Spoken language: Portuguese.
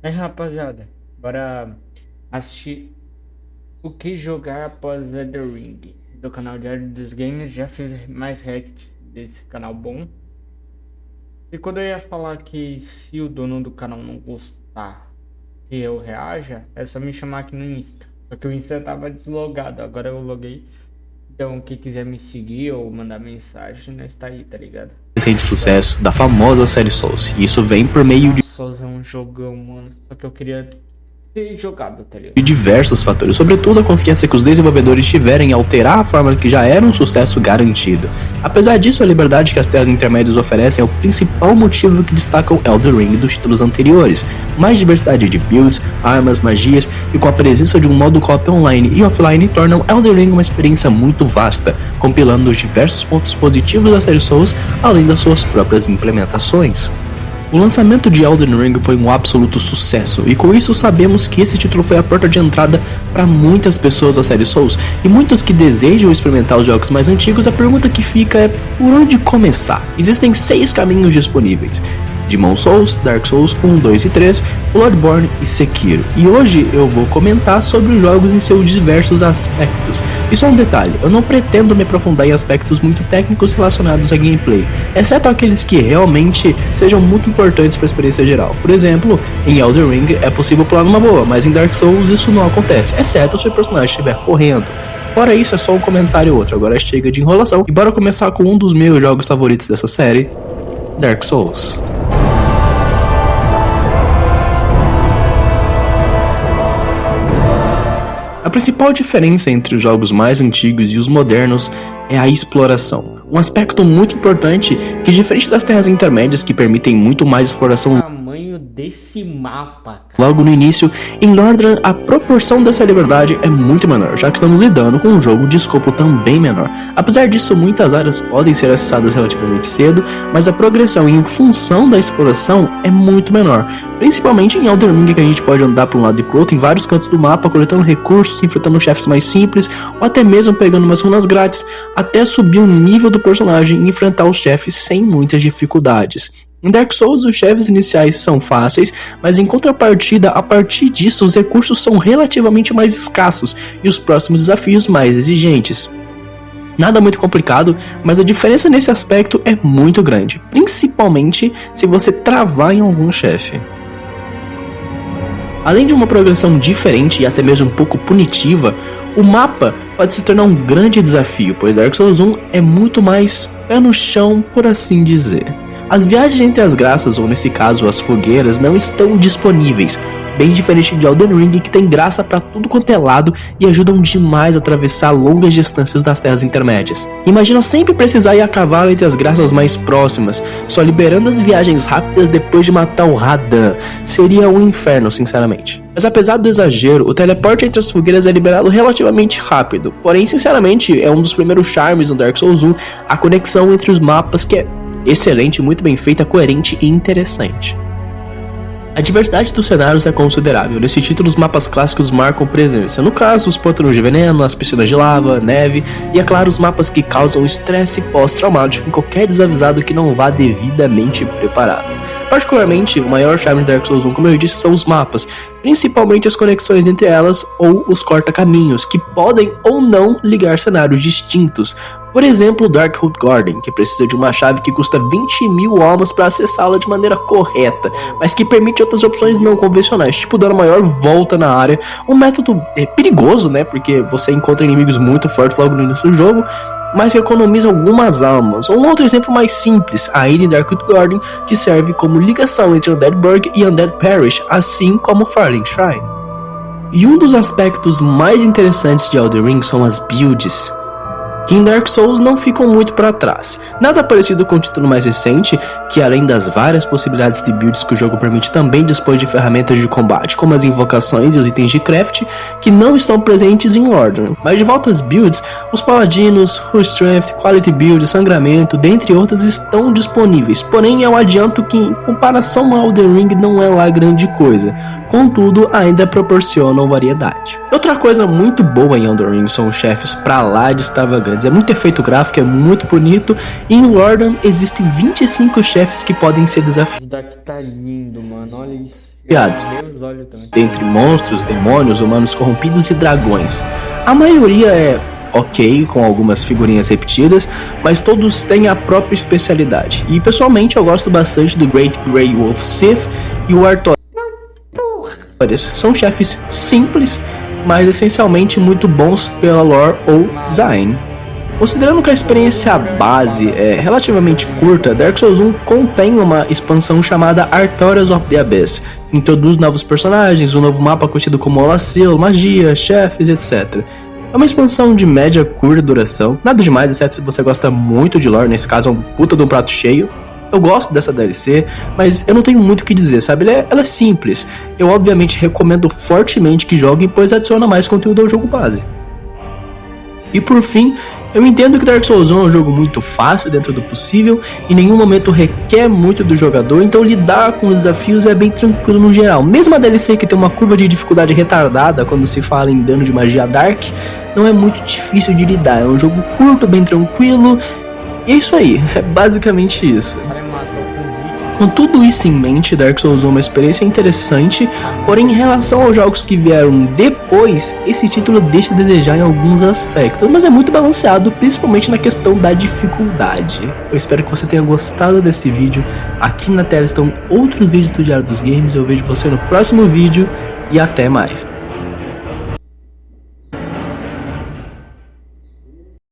Aí, rapaziada, bora assistir o que jogar após Elden Ring do canal Diário dos Games. Já fiz mais reacts desse canal bom. E quando eu ia falar que se o dono do canal não gostar que eu reaja, é só me chamar aqui no Insta. Só que o Insta tava deslogado, agora eu loguei. Então quem quiser me seguir ou mandar mensagem, nós tá aí, tá ligado? De sucesso da famosa série Souls. E isso vem por meio de Souls é um jogão, mano. Só que eu queria ter jogado, tá ligado? diversos fatores, sobretudo a confiança que os desenvolvedores tiverem em alterar a forma que já era um sucesso garantido. Apesar disso, a liberdade que as terras intermédias oferecem é o principal motivo que destaca o Elden Ring dos títulos anteriores. Mais diversidade de builds, armas, magias e com a presença de um modo co-op online e offline tornam Elden Ring uma experiência muito vasta, compilando os diversos pontos positivos da série Souls, além das suas próprias implementações. O lançamento de Elden Ring foi um absoluto sucesso, e com isso sabemos que esse título foi a porta de entrada para muitas pessoas da série Souls, e muitos que desejam experimentar os jogos mais antigos, a pergunta que fica é por onde começar? Existem 6 caminhos disponíveis: Demon Souls, Dark Souls 1, 2 e 3, Bloodborne e Sekiro. E hoje eu vou comentar sobre os jogos em seus diversos aspectos. E só um detalhe, eu não pretendo me aprofundar em aspectos muito técnicos relacionados a gameplay, exceto aqueles que realmente sejam muito importantes para a experiência geral. Por exemplo, em Elden Ring é possível pular numa boa, mas em Dark Souls isso não acontece, exceto se o personagem estiver correndo. Fora isso, é só um comentário ou outro. Agora chega de enrolação e bora começar com um dos meus jogos favoritos dessa série, Dark Souls. A principal diferença entre os jogos mais antigos e os modernos é a exploração. Um aspecto muito importante que, diferente das terras intermédias que permitem muito mais exploração Tamanho desse mapa, cara. logo no início, em Lordran a proporção dessa liberdade é muito menor, já que estamos lidando com um jogo de escopo também menor. Apesar disso, muitas áreas podem ser acessadas relativamente cedo, mas a progressão em função da exploração é muito menor. Principalmente em Elden Ring, que a gente pode andar para um lado e pro outro em vários cantos do mapa, coletando recursos, enfrentando chefes mais simples, ou até mesmo pegando umas runas grátis, até subir o nível do personagem e enfrentar os chefes sem muitas dificuldades. Em Dark Souls, os chefes iniciais são fáceis, mas em contrapartida, a partir disso, os recursos são relativamente mais escassos e os próximos desafios mais exigentes. Nada muito complicado, mas a diferença nesse aspecto é muito grande, principalmente se você travar em algum chefe. Além de uma progressão diferente e até mesmo um pouco punitiva, o mapa pode se tornar um grande desafio, pois Dark Souls 1 é muito mais pé no chão, por assim dizer. As viagens entre as graças, ou nesse caso as fogueiras, não estão disponíveis, bem diferente de Elden Ring, que tem graça pra tudo quanto é lado e ajudam demais a atravessar longas distâncias das terras intermédias. Imagina sempre precisar ir a cavalo entre as graças mais próximas, só liberando as viagens rápidas depois de matar o Radan. Seria um inferno, sinceramente. Mas apesar do exagero, o teleporte entre as fogueiras é liberado relativamente rápido. Porém, sinceramente, é um dos primeiros charmes no Dark Souls 1, a conexão entre os mapas, que é excelente, muito bem feita, coerente e interessante. A diversidade dos cenários é considerável. Nesse título, os mapas clássicos marcam presença. No caso, os pântanos de veneno, as piscinas de lava, neve e, é claro, os mapas que causam estresse pós-traumático em qualquer desavisado que não vá devidamente preparado. Particularmente, o maior charme de Dark Souls 1, como eu disse, são os mapas, principalmente as conexões entre elas ou os corta-caminhos, que podem ou não ligar cenários distintos. Por exemplo, Darkwood Garden, que precisa de uma chave que custa 20.000 almas para acessá-la de maneira correta, mas que permite outras opções não convencionais, tipo dar uma maior volta na área, um método perigoso, né, porque você encontra inimigos muito fortes logo no início do jogo, mas que economiza algumas almas. Um outro exemplo mais simples, a ilha em Darkwood Garden, que serve como ligação entre Undead Burg e Undead Parish, assim como Firelink Shrine. E um dos aspectos mais interessantes de Elden Ring são as builds, que em Dark Souls não ficam muito para trás. Nada parecido com o título mais recente, que além das várias possibilidades de builds que o jogo permite, também dispõe de ferramentas de combate, como as invocações e os itens de craft, que não estão presentes em Lordran. Mas de volta às builds, os paladinos, Full Strength, Quality Build, Sangramento, dentre outras, estão disponíveis. Porém, eu adianto que em comparação ao Elden Ring não é lá grande coisa. Contudo, ainda proporcionam variedade. Outra coisa muito boa em Elden Ring são os chefes pra lá de extravagantes dizer, muito efeito gráfico, é muito bonito. E em Lordaeron existem 25 chefes que podem ser desafiados. Isso daqui tá lindo, mano. Olha isso. Meus olhos também. Entre monstros, demônios, humanos corrompidos e dragões. A maioria é ok, com algumas figurinhas repetidas, mas todos têm a própria especialidade. E pessoalmente eu gosto bastante do Great Grey Wolf Sith e o Artorias. São chefes simples, mas essencialmente muito bons pela lore ou design. Considerando que a experiência base é relativamente curta, Dark Souls 1 contém uma expansão chamada Artorias of the Abyss, que introduz novos personagens, um novo mapa conhecido como Olacil, magia, chefes, etc. É uma expansão de média curta duração, nada demais, exceto se você gosta muito de lore, nesse caso é um puta de um prato cheio. Eu gosto dessa DLC, mas eu não tenho muito o que dizer, sabe? Ela é simples. Eu obviamente recomendo fortemente que joguem, pois adiciona mais conteúdo ao jogo base. E por fim, eu entendo que Dark Souls 1 é um jogo muito fácil dentro do possível, em nenhum momento requer muito do jogador, então lidar com os desafios é bem tranquilo no geral. Mesmo a DLC que tem uma curva de dificuldade retardada quando se fala em dano de magia Dark, não é muito difícil de lidar, é um jogo curto, bem tranquilo, e é isso aí, é basicamente isso. Com tudo isso em mente, Dark Souls 1 é uma experiência interessante, porém em relação aos jogos que vieram depois, esse título deixa a desejar em alguns aspectos, mas é muito balanceado, principalmente na questão da dificuldade. Eu espero que você tenha gostado desse vídeo. Aqui na tela estão outros vídeos do Diário dos Games, eu vejo você no próximo vídeo e até mais.